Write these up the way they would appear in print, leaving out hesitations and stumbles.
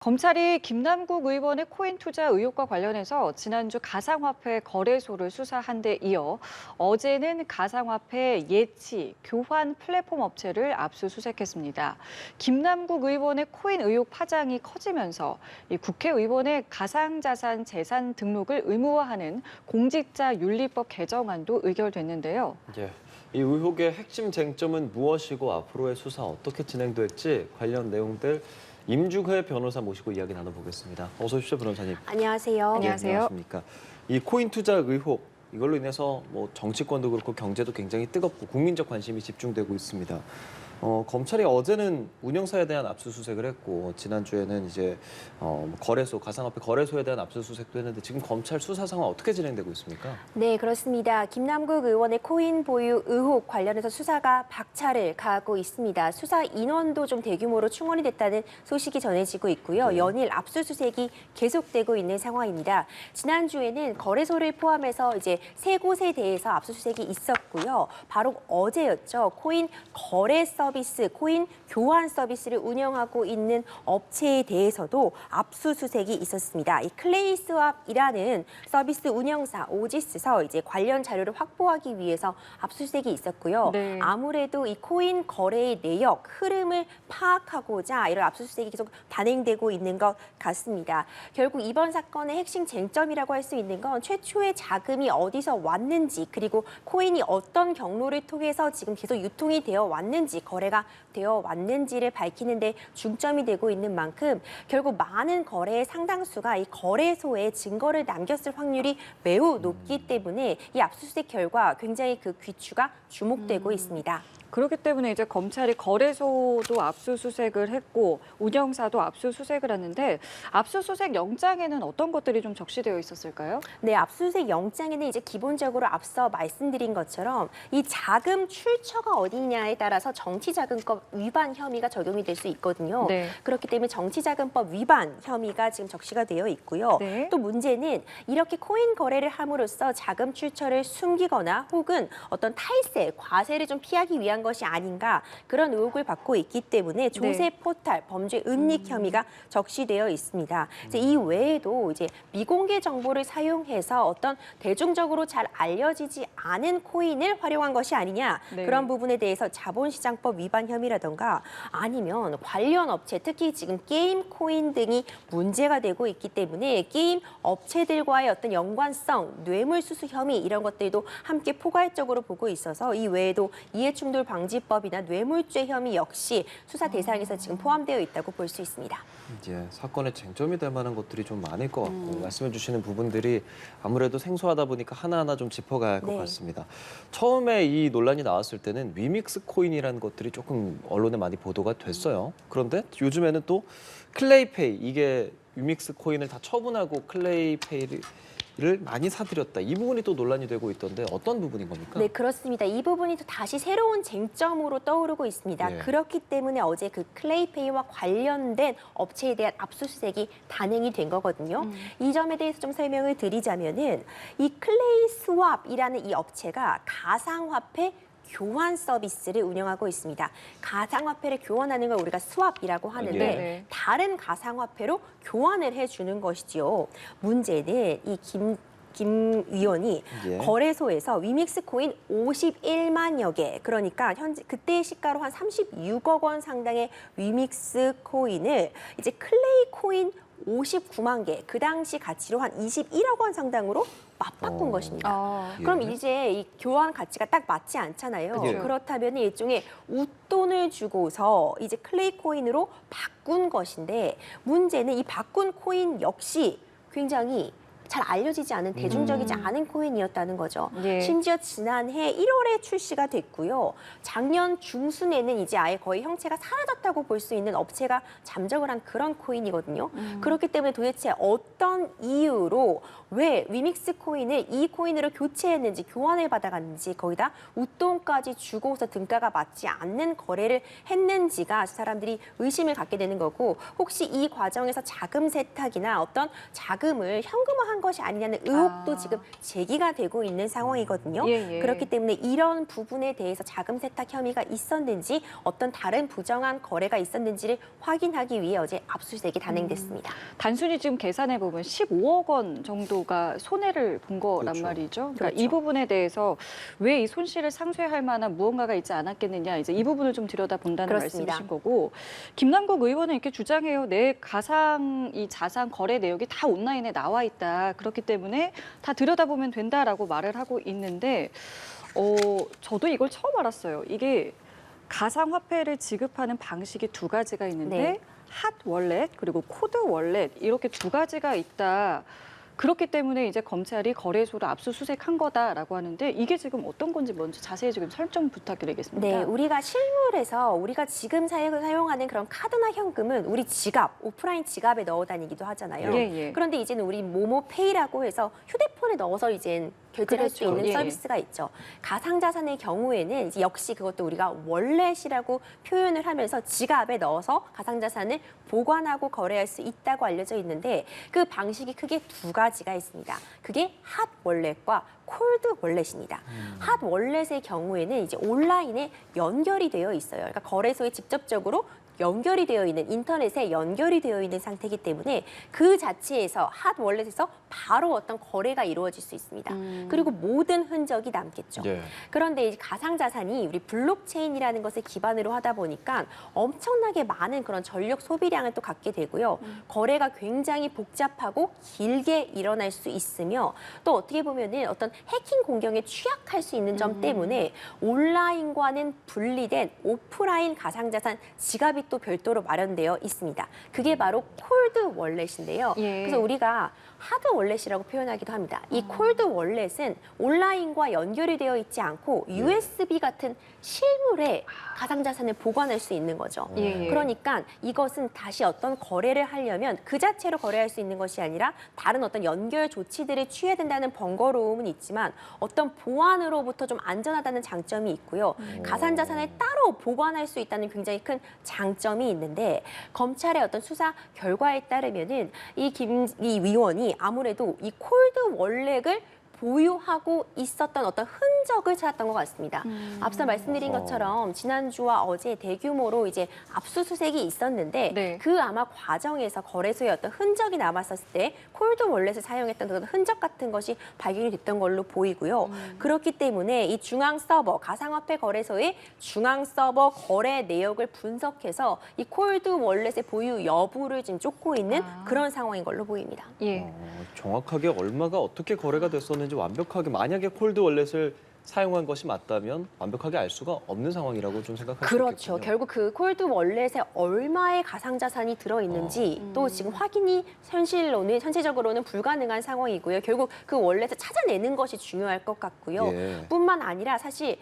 검찰이 김남국 의원의 코인 투자 의혹과 관련해서 지난주 가상화폐 거래소를 수사한 데 이어 어제는 가상화폐 예치, 교환 플랫폼 업체를 압수수색했습니다. 김남국 의원의 코인 의혹 파장이 커지면서 국회의원의 가상자산 재산 등록을 의무화하는 공직자윤리법 개정안도 의결됐는데요. 예. 이 의혹의 핵심 쟁점은 무엇이고 앞으로의 수사 어떻게 진행될지 관련 내용들 임중회 변호사 모시고 이야기 나눠보겠습니다. 어서 오십시오, 변호사님. 안녕하세요. 안녕하세요. 안녕하십니까. 이 코인 투자 의혹, 이걸로 인해서 뭐 정치권도 그렇고 경제도 굉장히 뜨겁고 국민적 관심이 집중되고 있습니다. 검찰이 어제는 운영사에 대한 압수수색을 했고 지난주에는 이제 거래소, 가상화폐 거래소에 대한 압수수색도 했는데 지금 검찰 수사 상황 어떻게 진행되고 있습니까? 네, 그렇습니다. 김남국 의원의 코인 보유 의혹 관련해서 수사가 박차를 가하고 있습니다. 수사 인원도 좀 대규모로 충원이 됐다는 소식이 전해지고 있고요. 네. 연일 압수수색이 계속되고 있는 상황입니다. 지난주에는 거래소를 포함해서 이제 세 곳에 대해서 압수수색이 있었고요. 바로 어제였죠. 코인 거래 서비스, 코인 교환 서비스를 운영하고 있는 업체에 대해서도 압수수색이 있었습니다. 이 클레이스왑이라는 서비스 운영사 오지스서 이제 관련 자료를 확보하기 위해서 압수수색이 있었고요. 네. 아무래도 이 코인 거래의 내역, 흐름을 파악하고자 이런 압수수색이 계속 단행되고 있는 것 같습니다. 결국 이번 사건의 핵심 쟁점이라고 할 수 있는 건 최초의 자금이 어디서 왔는지, 그리고 코인이 어떤 경로를 통해서 지금 계속 유통이 되어 왔는지, 거래가 되어 왔는지를 밝히는 데 중점이 되고 있는 만큼 결국 많은 거래의 상당수가 이 거래소에 증거를 남겼을 확률이 매우 높기 때문에 이 압수수색 결과 굉장히 그 귀추가 주목되고 있습니다. 그렇기 때문에 이제 검찰이 거래소도 압수수색을 했고 운영사도 압수수색을 했는데 압수수색 영장에는 어떤 것들이 좀 적시되어 있었을까요? 네, 압수수색 영장에는 이제 기본적으로 앞서 말씀드린 것처럼 이 자금 출처가 어디냐에 따라서 정치자금법 위반 혐의가 적용이 될 수 있거든요. 네. 그렇기 때문에 정치자금법 위반 혐의가 지금 적시가 되어 있고요. 네. 또 문제는 이렇게 코인 거래를 함으로써 자금 출처를 숨기거나 혹은 어떤 탈세, 과세를 좀 피하기 위한 것이 아닌가 그런 의혹을 받고 있기 때문에 조세 포탈, 범죄 은닉 혐의가 적시되어 있습니다. 이제 이 외에도 이제 미공개 정보를 사용해서 어떤 대중적으로 잘 알려지지 않은 코인을 활용한 것이 아니냐 네. 그런 부분에 대해서 자본시장법 위반 혐의라던가 아니면 관련 업체 특히 지금 게임 코인 등이 문제가 되고 있기 때문에 게임 업체들과의 어떤 연관성, 뇌물수수 혐의 이런 것들도 함께 포괄적으로 보고 있어서 이 외에도 이해충돌 방지법이나 뇌물죄 혐의 역시 수사 대상에서 지금 포함되어 있다고 볼 수 있습니다. 이제 사건의 쟁점이 될 만한 것들이 좀 많을 것 같고 말씀해 주시는 부분들이 아무래도 생소하다 보니까 하나하나 좀 짚어가야 할 것 네. 같습니다. 처음에 이 논란이 나왔을 때는 위믹스 코인이라는 것들이 조금 언론에 많이 보도가 됐어요. 그런데 요즘에는 또 클레이페이, 이게 위믹스 코인을 다 처분하고 클레이페이를 많이 사들였다. 이 부분이 또 논란이 되고 있던데 어떤 부분인 겁니까? 네, 그렇습니다. 이 부분이 또 다시 새로운 쟁점으로 떠오르고 있습니다. 예. 그렇기 때문에 어제 그 클레이페이와 관련된 업체에 대한 압수수색이 단행이 된 거거든요. 이 점에 대해서 좀 설명을 드리자면은 이 클레이스왑이라는 이 업체가 가상화폐 교환 서비스를 운영하고 있습니다. 가상화폐를 교환하는 걸 우리가 스왑이라고 하는데 네. 다른 가상화폐로 교환을 해주는 것이지요. 문제는 이 김 위원이 예. 거래소에서 위믹스 코인 51만여 개, 그러니까 현재 그때의 시가로 한 36억 원 상당의 위믹스 코인을 이제 클레이 코인 59만 개, 그 당시 가치로 한 21억 원 상당으로 맞바꾼 것입니다. 아, 그럼 예. 이제 이 교환 가치가 딱 맞지 않잖아요. 예. 그렇다면 일종의 웃돈을 주고서 이제 클레이 코인으로 바꾼 것인데 문제는 이 바꾼 코인 역시 굉장히 잘 알려지지 않은 대중적이지 않은 코인이었다는 거죠. 예. 심지어 지난해 1월에 출시가 됐고요. 작년 중순에는 이제 아예 거의 형체가 사라졌다고 볼 수 있는 업체가 잠적을 한 그런 코인이거든요. 그렇기 때문에 도대체 어떤 이유로 왜 위믹스 코인을 이 코인으로 교체했는지 교환을 받아갔는지 거기다 웃돈까지 주고서 등가가 맞지 않는 거래를 했는지가 사람들이 의심을 갖게 되는 거고 혹시 이 과정에서 자금 세탁이나 어떤 자금을 현금화한 사용한 것이 아니냐는 의혹도 지금 제기가 되고 있는 상황이거든요. 예. 그렇기 때문에 이런 부분에 대해서 자금 세탁 혐의가 있었는지 어떤 다른 부정한 거래가 있었는지를 확인하기 위해 어제 압수수색이 단행됐습니다. 단순히 지금 계산해 보면 15억 원 정도가 손해를 본 거란 그렇죠. 말이죠. 그러니까 그렇죠. 이 부분에 대해서 왜 이 손실을 상쇄할 만한 무언가가 있지 않았겠느냐, 이제 이 부분을 좀 들여다본다는 그렇습니다. 말씀이신 거고, 김남국 의원은 이렇게 주장해요. 내 가상 이 자산 거래 내역이 다 온라인에 나와 있다. 그렇기 때문에 다 들여다보면 된다라고 말을 하고 있는데, 저도 이걸 처음 알았어요. 이게 가상화폐를 지급하는 방식이 두 가지가 있는데 네. 핫 월렛 그리고 코드 월렛 이렇게 두 가지가 있다. 그렇기 때문에 이제 검찰이 거래소를 압수수색한 거다라고 하는데 이게 지금 어떤 건지 먼저 자세히 지금 설정 부탁드리겠습니다. 네, 우리가 실물에서 우리가 지금 사용하는 그런 카드나 현금은 우리 지갑, 오프라인 지갑에 넣어 다니기도 하잖아요. 예. 그런데 이제는 우리 모모페이라고 해서 휴대폰에 넣어서 이제 결제를 할 수 그렇죠. 있는 예. 서비스가 있죠. 가상자산의 경우에는 이제 역시 그것도 우리가 월렛이라고 표현을 하면서 지갑에 넣어서 가상자산을 보관하고 거래할 수 있다고 알려져 있는데 그 방식이 크게 두 가지가 있습니다. 그게 핫 월렛과 콜드 월렛입니다. 핫 월렛의 경우에는 이제 온라인에 연결이 되어 있어요. 그러니까 거래소에 직접적으로 연결이 되어 있는 인터넷에 연결이 되어 있는 상태이기 때문에 그 자체에서 핫 월렛에서 바로 어떤 거래가 이루어질 수 있습니다. 그리고 모든 흔적이 남겠죠. 예. 그런데 이 가상자산이 우리 블록체인이라는 것을 기반으로 하다 보니까 엄청나게 많은 그런 전력 소비량을 또 갖게 되고요. 거래가 굉장히 복잡하고 길게 일어날 수 있으며 또 어떻게 보면은 어떤 해킹 공격에 취약할 수 있는 점 때문에 온라인과는 분리된 오프라인 가상자산 지갑이 또 별도로 마련되어 있습니다. 그게 바로 콜드 월렛인데요. 예. 그래서 우리가 하드 월렛이라고 표현하기도 합니다. 이 콜드 월렛은 온라인과 연결이 되어 있지 않고 USB 같은 실물에 가상자산을 보관할 수 있는 거죠. 예. 그러니까 이것은 다시 어떤 거래를 하려면 그 자체로 거래할 수 있는 것이 아니라 다른 어떤 연결 조치들을 취해야 된다는 번거로움은 있지만 어떤 보안으로부터 좀 안전하다는 장점이 있고요. 가상자산을 따로 보관할 수 있다는 굉장히 큰 장점이 있는데 검찰의 어떤 수사 결과에 따르면은 이 위원이 아무래도 이 콜드 월렛을 보유하고 있었던 어떤 흔적을 찾았던 것 같습니다. 앞서 말씀드린 것처럼 지난주와 어제 대규모로 이제 압수수색이 있었는데 네. 그 아마 과정에서 거래소에 어떤 흔적이 남았었을 때 콜드 월렛을 사용했던 그런 흔적 같은 것이 발견이 됐던 걸로 보이고요. 그렇기 때문에 이 중앙 서버, 가상화폐 거래소의 중앙 서버 거래 내역을 분석해서 이 콜드 월렛의 보유 여부를 지금 쫓고 있는 그런 상황인 걸로 보입니다. 예. 정확하게 얼마가 어떻게 거래가 됐었는지 완벽하게 만약에 콜드 월렛을 사용한 것이 맞다면 완벽하게 알 수가 없는 상황이라고 좀 생각할 수 그렇죠. 있겠군요. 결국 그 콜드 월렛에 얼마의 가상자산이 들어있는지 또 지금 확인이 현실적으로는 불가능한 상황이고요. 결국 그 월렛을 찾아내는 것이 중요할 것 같고요. 예. 뿐만 아니라 사실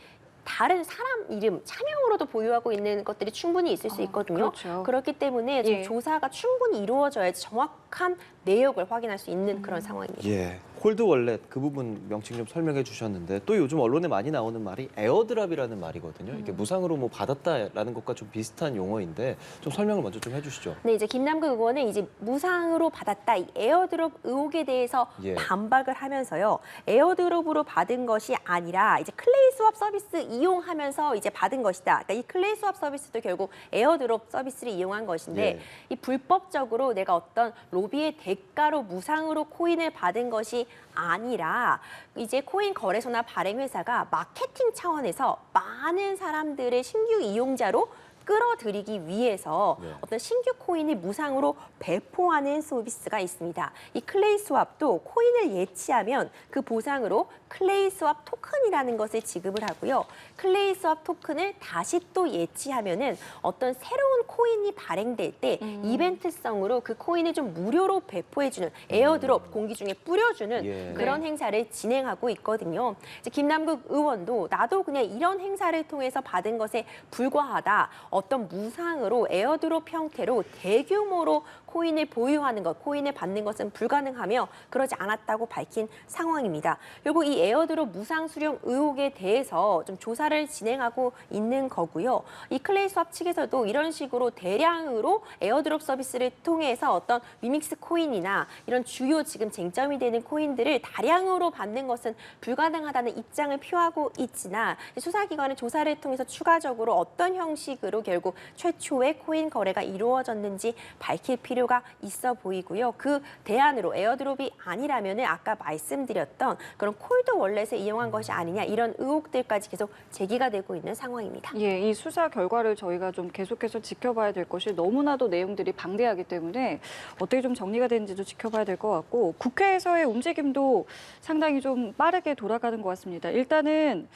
다른 사람 이름, 차명으로도 보유하고 있는 것들이 충분히 있을 수 있거든요. 그렇죠. 그렇기 때문에 좀 예. 조사가 충분히 이루어져야지 정확한 내역을 확인할 수 있는 그런 상황입니다. 예, 콜드 월렛 그 부분 명칭 좀 설명해 주셨는데 또 요즘 언론에 많이 나오는 말이 에어드랍이라는 말이거든요. 이게 무상으로 뭐 받았다라는 것과 좀 비슷한 용어인데 좀 설명을 먼저 좀 해주시죠. 네, 이제 김남국 의원은 이제 무상으로 받았다 이 에어드롭 의혹에 대해서 예. 반박을 하면서요. 에어드롭으로 받은 것이 아니라 이제 클레이 스왑 서비스 이용하면서 이제 받은 것이다. 그러니까 이 클레이 스왑 서비스도 결국 에어드롭 서비스를 이용한 것인데 예. 이 불법적으로 내가 어떤 로비의 대가로 무상으로 코인을 받은 것이 아니라 이제 코인 거래소나 발행 회사가 마케팅 차원에서 많은 사람들의 신규 이용자로 끌어들이기 위해서 네. 어떤 신규 코인을 무상으로 배포하는 서비스가 있습니다. 이 클레이 스왑도 코인을 예치하면 그 보상으로 클레이 스왑 토큰이라는 것을 지급을 하고요. 클레이 스왑 토큰을 다시 또 예치하면은 어떤 새로운 코인이 발행될 때 이벤트성으로 그 코인을 좀 무료로 배포해주는 에어드롭 공기 중에 뿌려주는 예. 그런 행사를 진행하고 있거든요. 이제 김남국 의원도 나도 그냥 이런 행사를 통해서 받은 것에 불과하다. 어떤 무상으로 에어드롭 형태로 대규모로 코인을 보유하는 것, 코인을 받는 것은 불가능하며 그러지 않았다고 밝힌 상황입니다. 결국 이 에어드롭 무상 수령 의혹에 대해서 좀 조사를 진행하고 있는 거고요. 이 클레이스왑 측에서도 이런 식으로 대량으로 에어드롭 서비스를 통해서 어떤 위믹스 코인이나 이런 주요 지금 쟁점이 되는 코인들을 다량으로 받는 것은 불가능하다는 입장을 표하고 있지만 수사기관은 조사를 통해서 추가적으로 어떤 형식으로 결국 최초의 코인 거래가 이루어졌는지 밝힐 필요가 있어 보이고요. 그 대안으로 에어드롭이 아니라면 아까 말씀드렸던 그런 콜드 월렛을 이용한 것이 아니냐 이런 의혹들까지 계속 제기가 되고 있는 상황입니다. 예, 이 수사 결과를 저희가 좀 계속해서 지켜봐야 될 것이 너무나도 내용들이 방대하기 때문에 어떻게 좀 정리가 되는지도 지켜봐야 될 것 같고 국회에서의 움직임도 상당히 좀 빠르게 돌아가는 것 같습니다. 일단은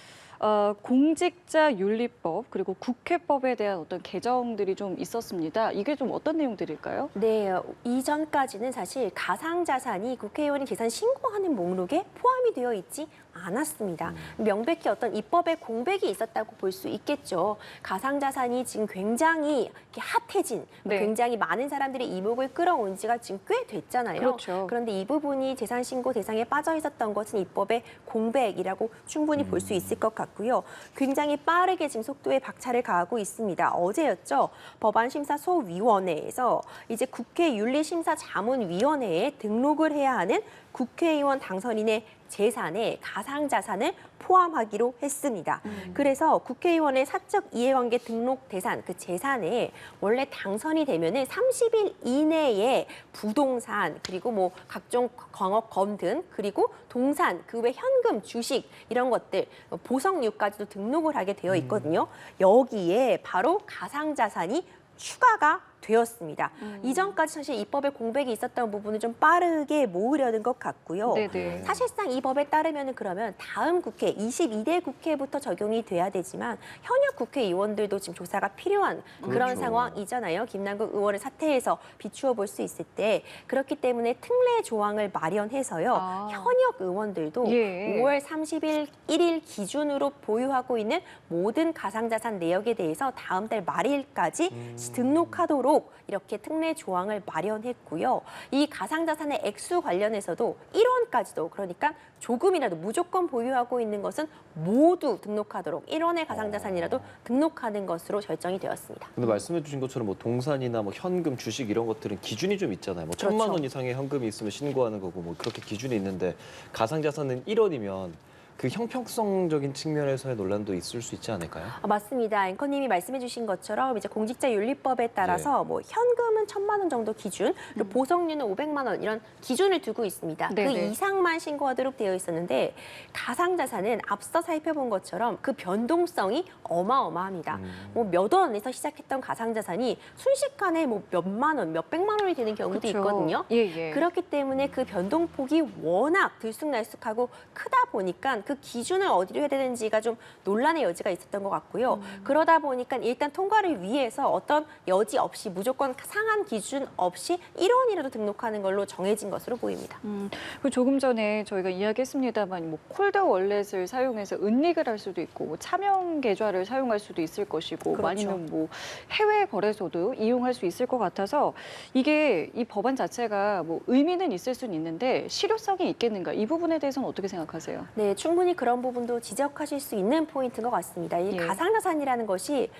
공직자윤리법 그리고 국회법에 대한 어떤 개정들이 좀 있었습니다. 이게 좀 어떤 내용들일까요? 네, 이전까지는 사실 가상자산이 국회의원이 재산 신고하는 목록에 포함이 되어 있지 않았습니다. 명백히 어떤 입법의 공백이 있었다고 볼 수 있겠죠. 가상자산이 지금 굉장히 이렇게 핫해진, 네. 굉장히 많은 사람들이 이목을 끌어온 지가 지금 꽤 됐잖아요. 그렇죠. 그런데 이 부분이 재산 신고 대상에 빠져 있었던 것은 입법의 공백이라고 충분히 볼 수 있을 것 같고요. 굉장히 빠르게 지금 속도에 박차를 가하고 있습니다. 어제였죠. 법안심사소위원회에서 이제 국회 윤리심사자문위원회에 등록을 해야 하는 국회의원 당선인의 재산에 가상자산을 포함하기로 했습니다. 그래서 국회의원의 사적 이해관계 등록 대상, 그 재산에 원래 당선이 되면은 30일 이내에 부동산 그리고 뭐 각종 광업검 등 그리고 동산, 그 외 현금, 주식 이런 것들 보석류까지도 등록을 하게 되어 있거든요. 여기에 바로 가상자산이 추가가 되었습니다. 이전까지 사실 입법에 공백이 있었던 부분을 좀 빠르게 모으려는 것 같고요. 네네. 사실상 이 법에 따르면 그러면 다음 국회, 22대 국회부터 적용이 돼야 되지만 현역 국회의원들도 지금 조사가 필요한 그런 그렇죠. 상황이잖아요. 김남국 의원을 사퇴해서 비추어 볼 수 있을 때 그렇기 때문에 특례 조항을 마련해서요. 아. 현역 의원들도 예. 5월 30일 1일 기준으로 보유하고 있는 모든 가상자산 내역에 대해서 다음 달 말일까지 등록하도록 이렇게 특례 조항을 마련했고요. 이 가상자산의 액수 관련해서도 1원까지도 그러니까 조금이라도 무조건 보유하고 있는 것은 모두 등록하도록 1원의 가상자산이라도 등록하는 것으로 결정이 되었습니다. 근데 말씀해 주신 것처럼 뭐 동산이나 뭐 현금, 주식 이런 것들은 기준이 좀 있잖아요. 뭐 1,000만 원 이상의 현금이 있으면 신고하는 거고 뭐 그렇게 기준이 있는데 가상자산은 1원이면 그 형평성적인 측면에서의 논란도 있을 수 있지 않을까요? 맞습니다. 앵커님이 말씀해주신 것처럼 이제 공직자윤리법에 따라서 뭐 현금은 1,000만 원 정도 기준, 그리고 보석류는 500만 원 이런 기준을 두고 있습니다. 네네. 그 이상만 신고하도록 되어 있었는데 가상자산은 앞서 살펴본 것처럼 그 변동성이 어마어마합니다. 뭐 몇 원에서 시작했던 가상자산이 순식간에 뭐 몇만 원, 몇백만 원이 되는 경우도 그렇죠. 있거든요. 예. 그렇기 때문에 그 변동폭이 워낙 들쑥날쑥하고 크다 보니까 그 기준을 어디로 해야 되는지가 좀 논란의 여지가 있었던 것 같고요. 그러다 보니까 일단 통과를 위해서 어떤 여지 없이 무조건 상한 기준 없이 1원이라도 등록하는 걸로 정해진 것으로 보입니다. 그리고 조금 전에 저희가 이야기했습니다만 뭐 콜드 월렛을 사용해서 은닉을 할 수도 있고 뭐 차명 계좌를 사용할 수도 있을 것이고 그렇죠. 아니면 뭐 해외 거래소도 이용할 수 있을 것 같아서 이게 이 법안 자체가 뭐 의미는 있을 수는 있는데 실효성이 있겠는가 이 부분에 대해서는 어떻게 생각하세요? 네, 충분히 그런 부분도 지적하실 수 있는 포인트인 것 같습니다. 이 예. 가상자산이라는 것이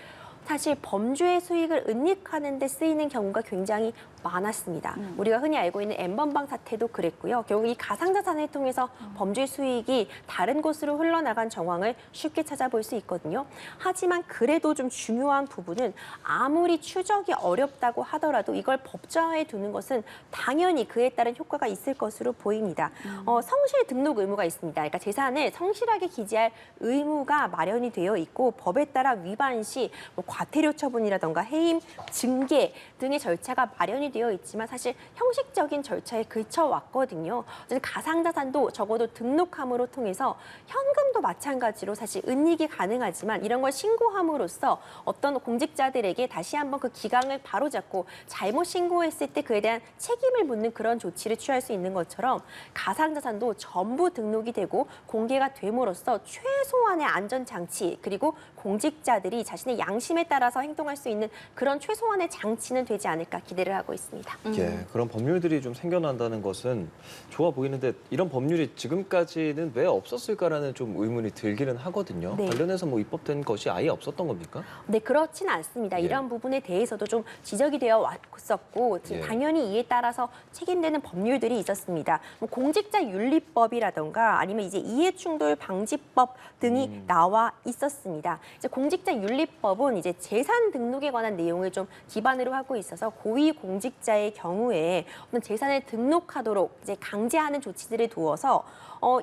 사실 범죄의 수익을 은닉하는 데 쓰이는 경우가 굉장히 많았습니다. 우리가 흔히 알고 있는 N번방 사태도 그랬고요. 결국 이 가상자산을 통해서 범죄 수익이 다른 곳으로 흘러나간 정황을 쉽게 찾아볼 수 있거든요. 하지만 그래도 좀 중요한 부분은 아무리 추적이 어렵다고 하더라도 이걸 법정화해 두는 것은 당연히 그에 따른 효과가 있을 것으로 보입니다. 성실 등록 의무가 있습니다. 그러니까 재산을 성실하게 기재할 의무가 마련이 되어 있고 법에 따라 위반 시 뭐 과태료 처분이라던가 해임, 징계 등의 절차가 마련이 되어 있지만 사실 형식적인 절차에 그쳐왔거든요. 가상자산도 적어도 등록함으로 통해서 현금도 마찬가지로 사실 은닉이 가능하지만 이런 걸 신고함으로써 어떤 공직자들에게 다시 한번 그 기강을 바로잡고 잘못 신고했을 때 그에 대한 책임을 묻는 그런 조치를 취할 수 있는 것처럼 가상자산도 전부 등록이 되고 공개가 됨으로써 최소한의 안전장치 그리고 공직자들이 자신의 양심에 흐름에 따라서 행동할 수 있는 그런 최소한의 장치는 되지 않을까 기대를 하고 있습니다. 예, 그런 법률들이 좀 생겨난다는 것은 좋아 보이는데 이런 법률이 지금까지는 왜 없었을까라는 좀 의문이 들기는 하거든요. 네. 관련해서 뭐 입법된 것이 아예 없었던 겁니까? 네, 그렇지는 않습니다. 예. 이런 부분에 대해서도 좀 지적이 되어 왔었고 지금 예. 당연히 이에 따라서 책임되는 법률들이 있었습니다. 뭐 공직자윤리법이라던가 아니면 이제 이해충돌 방지법 등이 나와 있었습니다. 이제 공직자윤리법은 이제 재산 등록에 관한 내용을 좀 기반으로 하고 있어서 고위 공직자의 경우에 어떤 재산을 등록하도록 이제 강제하는 조치들을 두어서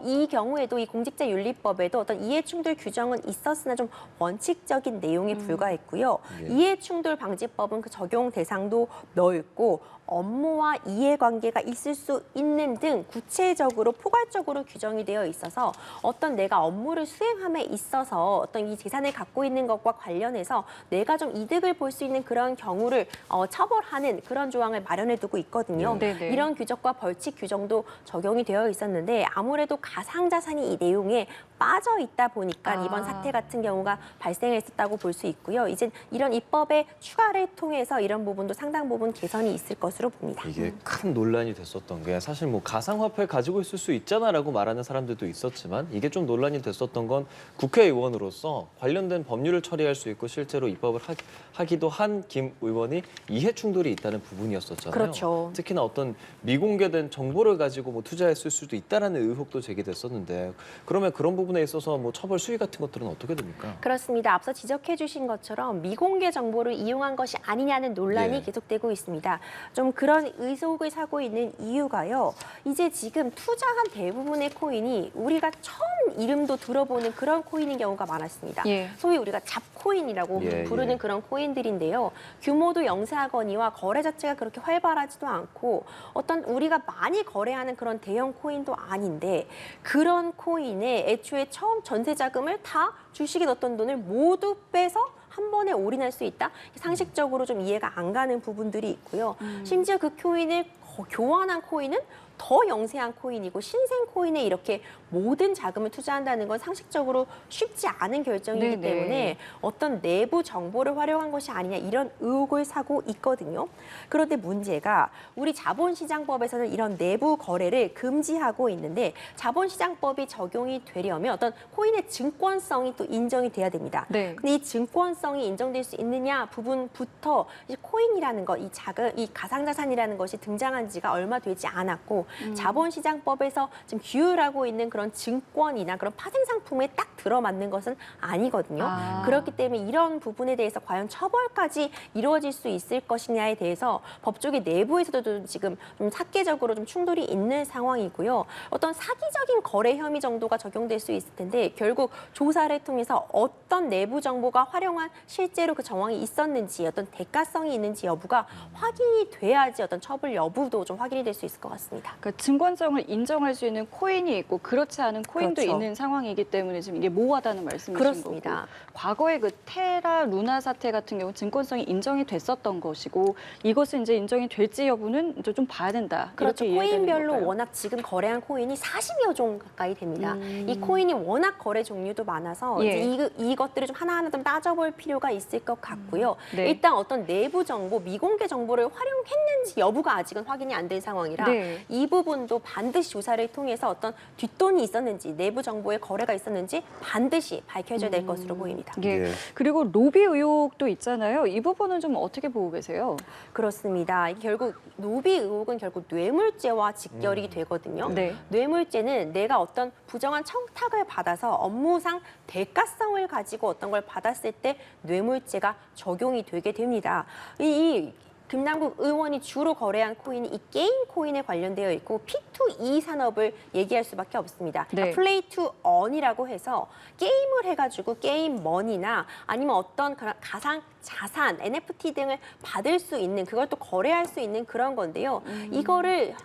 이 경우에도 이 공직자윤리법에도 어떤 이해충돌 규정은 있었으나 좀 원칙적인 내용에 불과했고요. 예. 이해충돌방지법은 그 적용 대상도 넓고 업무와 이해관계가 있을 수 있는 등 구체적으로 포괄적으로 규정이 되어 있어서 어떤 내가 업무를 수행함에 있어서 어떤 이 재산을 갖고 있는 것과 관련해서 내가 좀 이득을 볼 수 있는 그런 경우를 처벌하는 그런 조항을 마련해 두고 있거든요. 네네. 이런 규정과 벌칙 규정도 적용이 되어 있었는데 아무래도 가상자산이 이 내용에 빠져 있다 보니까 이번 사태 같은 경우가 발생했었다고 볼 수 있고요. 이제 이런 입법의 추가를 통해서 이런 부분도 상당 부분 개선이 있을 것으로 봅니다. 이게 큰 논란이 됐었던 게 사실 뭐 가상화폐 가지고 있을 수 있잖아라고 말하는 사람들도 있었지만 이게 좀 논란이 됐었던 건 국회의원으로서 관련된 법률을 처리할 수 있고 실제로 입법을 하기도 한 김 의원이 이해 충돌이 있다는 부분이었었잖아요. 그렇죠. 특히나 어떤 미공개된 정보를 가지고 뭐 투자했을 수도 있다라는 의혹도 제기됐었는데 그러면 그런 부분에 있어서 뭐 처벌 수위 같은 것들은 어떻게 됩니까? 그렇습니다. 앞서 지적해 주신 것처럼 미공개 정보를 이용한 것이 아니냐는 논란이 예. 계속되고 있습니다. 좀 그런 의혹을 사고 있는 이유가요. 이제 지금 투자한 대부분의 코인이 우리가 처음 이름도 들어보는 그런 코인인 경우가 많았습니다. 예. 소위 우리가 잡코인이라고 예, 부르는 예. 그런 코인들인데요. 규모도 영세하거니와 거래 자체가 그렇게 활발하지도 않고 어떤 우리가 많이 거래하는 그런 대형 코인도 아닌데 그런 코인에 애초에 처음 전세 자금을 다 주식에 넣었던 돈을 모두 빼서 한 번에 올인할 수 있다? 상식적으로 좀 이해가 안 가는 부분들이 있고요. 심지어 그 코인을 교환한 코인은 더 영세한 코인이고 신생 코인에 이렇게 모든 자금을 투자한다는 건 상식적으로 쉽지 않은 결정이기 네네. 때문에 어떤 내부 정보를 활용한 것이 아니냐 이런 의혹을 사고 있거든요. 그런데 문제가 우리 자본시장법에서는 이런 내부 거래를 금지하고 있는데 자본시장법이 적용이 되려면 어떤 코인의 증권성이 또 인정이 돼야 됩니다. 네. 근데 이 증권성이 인정될 수 있느냐 부분부터 이제 코인이라는 것, 이 가상자산이라는 것이 등장한 지가 얼마 되지 않았고 자본시장법에서 지금 규율하고 있는 그런 증권이나 그런 파생상품에 딱 들어맞는 것은 아니거든요. 아. 그렇기 때문에 이런 부분에 대해서 과연 처벌까지 이루어질 수 있을 것이냐에 대해서 법조계 내부에서도 지금 좀 사개적으로 좀 충돌이 있는 상황이고요. 어떤 사기적인 거래 혐의 정도가 적용될 수 있을 텐데 결국 조사를 통해서 어떤 내부 정보가 활용한 실제로 그 정황이 있었는지 어떤 대가성이 있는지 여부가 확인이 돼야지 어떤 처벌 여부도 좀 확인이 될 수 있을 것 같습니다. 그러니까 증권성을 인정할 수 있는 코인이 있고 그렇지 않은 코인도 그렇죠. 있는 상황이기 때문에 지금 이게 모호하다는 말씀이신 그렇습니다. 거고 과거에 그 테라 루나 사태 같은 경우 증권성이 인정이 됐었던 것이고 이것은 이제 인정이 될지 여부는 이제 좀 봐야 된다. 그렇죠. 이렇게 이해되는 코인별로 걸까요? 워낙 지금 거래한 코인이 40여 종 가까이 됩니다. 이 코인이 워낙 거래 종류도 많아서 예. 이제 이것들을 좀 하나하나 좀 따져볼 필요가 있을 것 같고요. 네. 일단 어떤 내부 정보, 미공개 정보를 활용했는지 여부가 아직은 확인이 안 된 상황이라 네. 이 부분도 반드시 조사를 통해서 어떤 뒷돈이 있었는지, 내부 정보의 거래가 있었는지 반드시 밝혀져야 될 것으로 보입니다. 예. 예. 그리고 로비 의혹도 있잖아요. 이 부분은 좀 어떻게 보고 계세요? 그렇습니다. 이게 결국 노비 의혹은 결국 뇌물죄와 직결이 되거든요. 네. 뇌물죄는 내가 어떤 부정한 청탁을 받아서 업무상 대가성을 가지고 어떤 걸 받았을 때 뇌물죄가 적용이 되게 됩니다. 이 김남국 의원이 주로 거래한 코인이 이 게임 코인에 관련되어 있고 P2E 산업을 얘기할 수밖에 없습니다. 네. 플레이 투 언이라고 해서 게임을 해가지고 게임 머니나 아니면 어떤 그런 가상 자산, NFT 등을 받을 수 있는 그걸 또 거래할 수 있는 그런 건데요. 이거를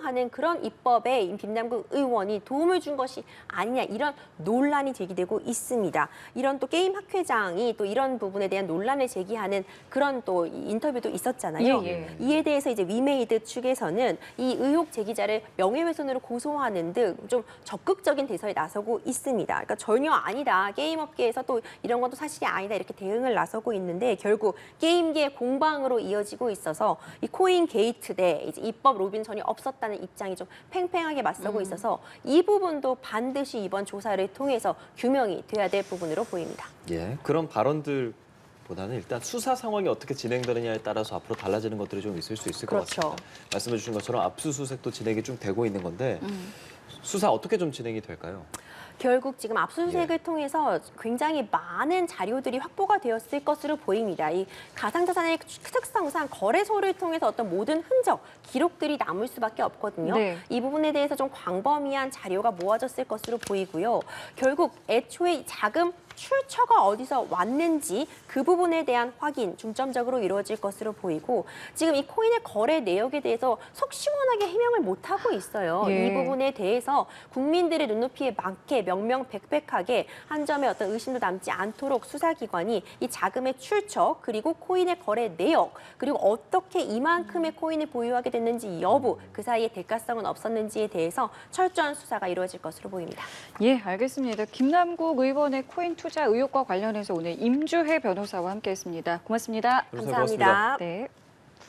하는 그런 입법에 김남국 의원이 도움을 준 것이 아니냐 이런 논란이 제기되고 있습니다. 이런 또 게임 학회장이 또 이런 부분에 대한 논란을 제기하는 그런 또 인터뷰도 있었잖아요. 예. 이에 대해서 이제 위메이드 측에서는 이 의혹 제기자를 명예훼손으로 고소하는 등 좀 적극적인 대처에 나서고 있습니다. 그러니까 전혀 아니다. 게임 업계에서 또 이런 것도 사실이 아니다. 이렇게 대응을 나서고 있는데 결국 게임계 공방으로 이어지고 있어서 이 코인 게이트 대 이제 입법 로빈전이 없었다는 입장이 좀 팽팽하게 맞서고 있어서 이 부분도 반드시 이번 조사를 통해서 규명이 돼야 될 부분으로 보입니다. 예, 그런 발언들보다는 일단 수사 상황이 어떻게 진행되느냐에 따라서 앞으로 달라지는 것들이 좀 있을 수 있을 것 그렇죠. 같습니다. 말씀해 주신 것처럼 압수수색도 진행이 좀 되고 있는 건데 수사 어떻게 좀 진행이 될까요? 결국 지금 압수수색을 통해서 굉장히 많은 자료들이 확보가 되었을 것으로 보입니다. 이 가상자산의 특성상 거래소를 통해서 어떤 모든 흔적, 기록들이 남을 수밖에 없거든요. 네. 이 부분에 대해서 좀 광범위한 자료가 모아졌을 것으로 보이고요. 결국 애초에 자금 출처가 어디서 왔는지 그 부분에 대한 확인 중점적으로 이루어질 것으로 보이고 지금 이 코인의 거래 내역에 대해서 속 시원하게 해명을 못하고 있어요. 예. 이 부분에 대해서 국민들의 눈높이에 맞게 명명백백하게 한 점의 어떤 의심도 남지 않도록 수사기관이 이 자금의 출처 그리고 코인의 거래 내역 그리고 어떻게 이만큼의 코인을 보유하게 됐는지 여부 그 사이에 대가성은 없었는지에 대해서 철저한 수사가 이루어질 것으로 보입니다. 예, 알겠습니다. 김남국 의원의 코인 투자 의혹과 관련해서 오늘 임주혜 변호사와 함께했습니다. 고맙습니다. 변호사 감사합니다. 고맙습니다. 네.